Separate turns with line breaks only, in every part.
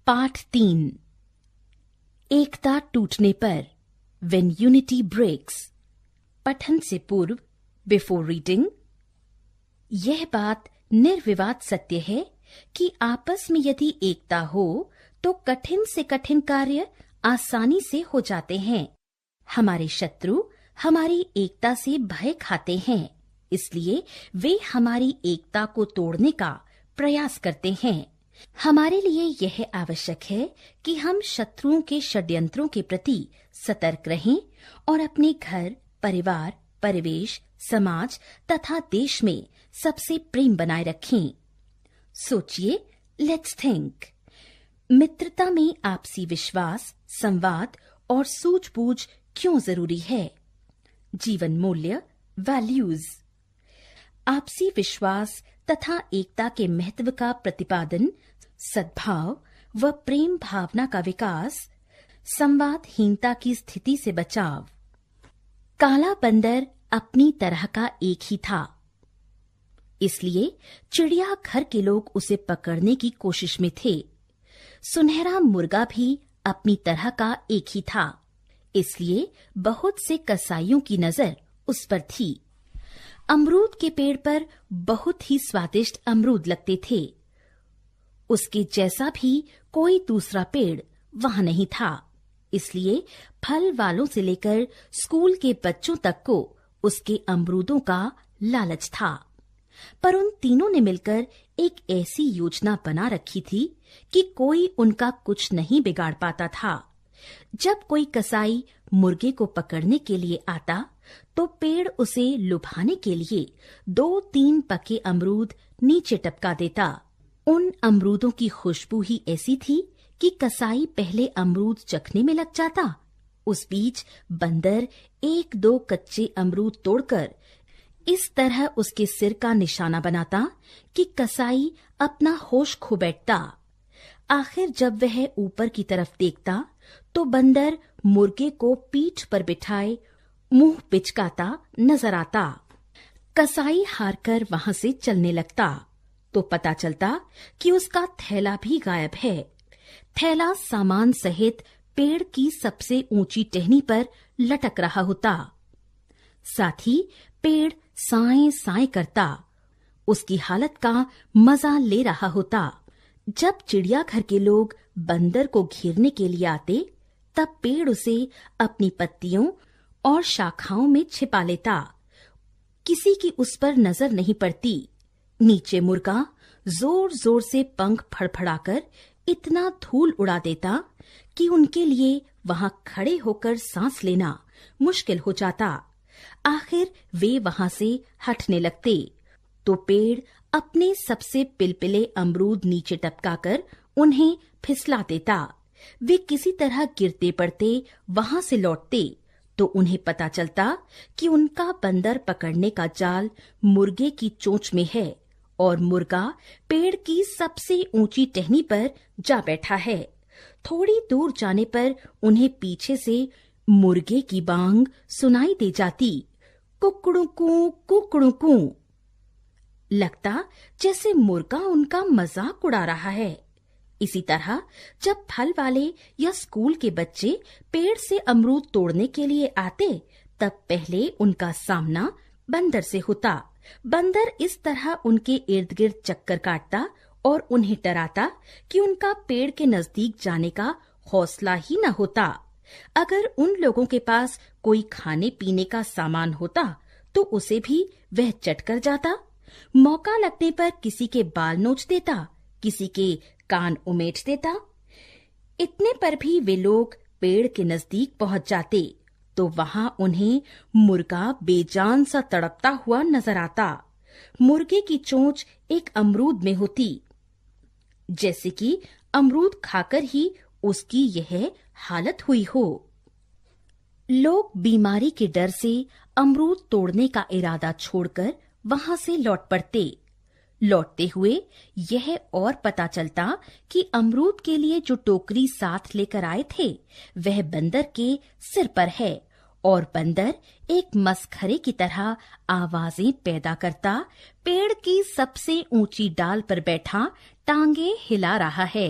पाठ 3 एकता टूटने पर When Unity Breaks। पठन से पूर्व बिफोर रीडिंग। यह बात निर्विवाद सत्य है कि आपस में यदि एकता हो तो कठिन से कठिन कार्य आसानी से हो जाते हैं। हमारे शत्रु हमारी एकता से भय खाते हैं, इसलिए वे हमारी एकता को तोड़ने का प्रयास करते हैं। हमारे लिए यह आवश्यक है कि हम शत्रुओं के षड्यंत्रों के प्रति सतर्क रहें और अपने घर, परिवार, परिवेश, समाज तथा देश में सबसे प्रेम बनाए रखें। सोचिए, लेट्स थिंक। मित्रता में आपसी विश्वास, संवाद और सूझबूझ क्यों जरूरी है? जीवन मूल्य, वैल्यूज। आपसी विश्वास तथा एकता के महत्व का प्रतिपादन, सद्भाव व प्रेम भावना का विकास, संवादहीनता की स्थिति से बचाव। काला बंदर अपनी तरह का एक ही था, इसलिए चिड़ियाघर के लोग उसे पकड़ने की कोशिश में थे। सुनहरा मुर्गा भी अपनी तरह का एक ही था, इसलिए बहुत से कसाईयों की नजर उस पर थी। अमरूद के पेड़ पर बहुत ही स्वादिष्ट अमरूद लगते थे। उसके जैसा भी कोई दूसरा पेड़ वहां नहीं था, इसलिए फल वालों से लेकर स्कूल के बच्चों तक को उसके अमरूदों का लालच था। पर उन तीनों ने मिलकर एक ऐसी योजना बना रखी थी कि कोई उनका कुछ नहीं बिगाड़ पाता था। जब कोई कसाई मुर्गे को पकड़ने के लिए आता तो पेड़ उसे लुभाने के लिए 2-3 पके अमरूद नीचे टपका देता। उन अमरूदों की खुशबू ही ऐसी थी कि कसाई पहले अमरूद चखने में लग जाता। उस बीच बंदर 1-2 कच्चे अमरूद तोड़कर इस तरह उसके सिर का निशाना बनाता कि कसाई अपना होश खो बैठता। आखिर जब वह ऊपर की तरफ देखता तो बंदर मुर्गे को पीठ पर बिठाए मुंह पिचकाता नजर आता। कसाई हारकर वहां से चलने लगता तो पता चलता कि उसका थैला भी गायब है। थैला सामान सहित पेड़ की सबसे ऊंची टहनी पर लटक रहा होता। साथ ही पेड़ साए साए करता उसकी हालत का मजा ले रहा होता। जब चिड़ियाघर के लोग बंदर को घेरने के लिए आते तब पेड़ उसे अपनी पत्तियों और शाखाओं में छिपा लेता। किसी की उस पर नजर नहीं पड़ती। नीचे मुर्गा जोर जोर से पंख फड़फड़ाकर इतना धूल उड़ा देता कि उनके लिए वहां खड़े होकर सांस लेना मुश्किल हो जाता। आखिर वे वहां से हटने लगते तो पेड़ अपने सबसे पिलपिले अमरूद नीचे टपकाकर उन्हें फिसला देता। वे किसी तरह गिरते पड़ते वहां से लौटते तो उन्हें पता चलता कि उनका बंदर पकड़ने का जाल मुर्गे की चोंच में है और मुर्गा पेड़ की सबसे ऊंची टहनी पर जा बैठा है। थोड़ी दूर जाने पर उन्हें पीछे से मुर्गे की बांग सुनाई दे जाती, कुकड़ू कुकड़ू। लगता जैसे मुर्गा उनका मजाक उड़ा रहा है। इसी तरह जब फल वाले या स्कूल के बच्चे पेड़ से अमरूद तोड़ने के लिए आते तब पहले उनका सामना बंदर से होता। बंदर इस तरह उनके इर्द गिर्द चक्कर काटता और उन्हें डराता कि उनका पेड़ के नजदीक जाने का हौसला ही न होता। अगर उन लोगों के पास कोई खाने पीने का सामान होता तो उसे भी वह चट कर जाता। मौका लगने पर किसी के बाल नोच देता, किसी के कान उमेट देता। इतने पर भी वे लोग पेड़ के नजदीक पहुंच जाते तो वहां उन्हें मुर्गा बेजान सा तड़पता हुआ नजर आता। मुर्गे की चोंच एक अमरूद में होती, जैसे कि अमरूद खाकर ही उसकी यह हालत हुई हो। लोग बीमारी के डर से अमरूद तोड़ने का इरादा छोड़कर वहां से लौट पड़ते। लौटते हुए यह और पता चलता कि अमरूद के लिए जो टोकरी साथ लेकर आए थे वह बंदर के सिर पर है और बंदर एक मसखरे की तरह आवाजें पैदा करता पेड़ की सबसे ऊंची डाल पर बैठा टांगे हिला रहा है।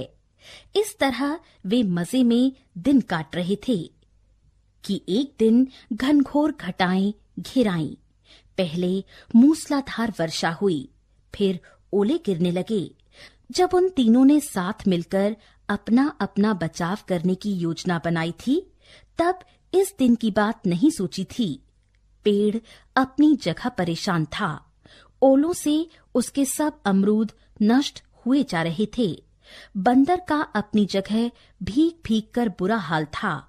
इस तरह वे मजे में दिन काट रहे थे कि एक दिन घनघोर घटाएं घिर आईं। पहले मूसलाधार वर्षा हुई, फिर ओले गिरने लगे। जब उन तीनों ने साथ मिलकर अपना अपना बचाव करने की योजना बनाई थी, तब इस दिन की बात नहीं सोची थी। पेड़ अपनी जगह परेशान था। ओलों से उसके सब अमरूद नष्ट हुए जा रहे थे। बंदर का अपनी जगह भीग भीग कर बुरा हाल था।